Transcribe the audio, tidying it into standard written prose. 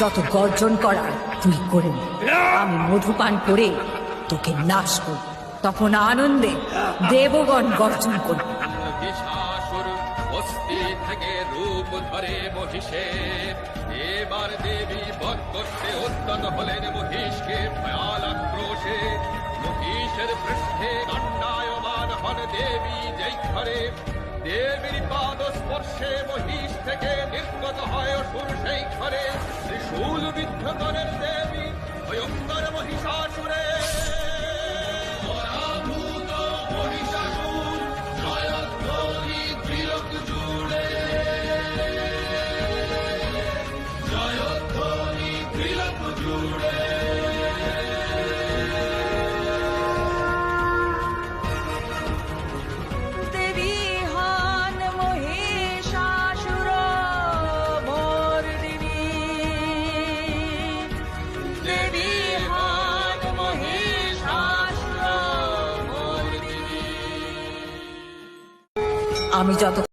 যত গর্জন করার তুই করে নে। আমি মধুপান করে তোকে নাশ করব, তখন আনন্দে দেবগণ গর্জন করবে। মহিষাসুর অস্থি থেকে রূপ ধরে মহিষের, এবার দেবী বধ করতে উদ্যত হলেন মহিষকে ভয়াল আক্রোশে। মহিষের পৃষ্ঠে দণ্ডায়মান হন দেবী যেই ঘরে, দেবীর পাদ স্পর্শে মহিষ থেকে নির্গত হয় অসুর সেই ঘরে। ত্রিশূল বিদ্ধ করেন দেবী ভয়ঙ্কর মহিষাসুরে। দেবী হন মহিষাসুর মর্দিনী, দেবী হন মহিষাসুর মর্দিনী। আমি যত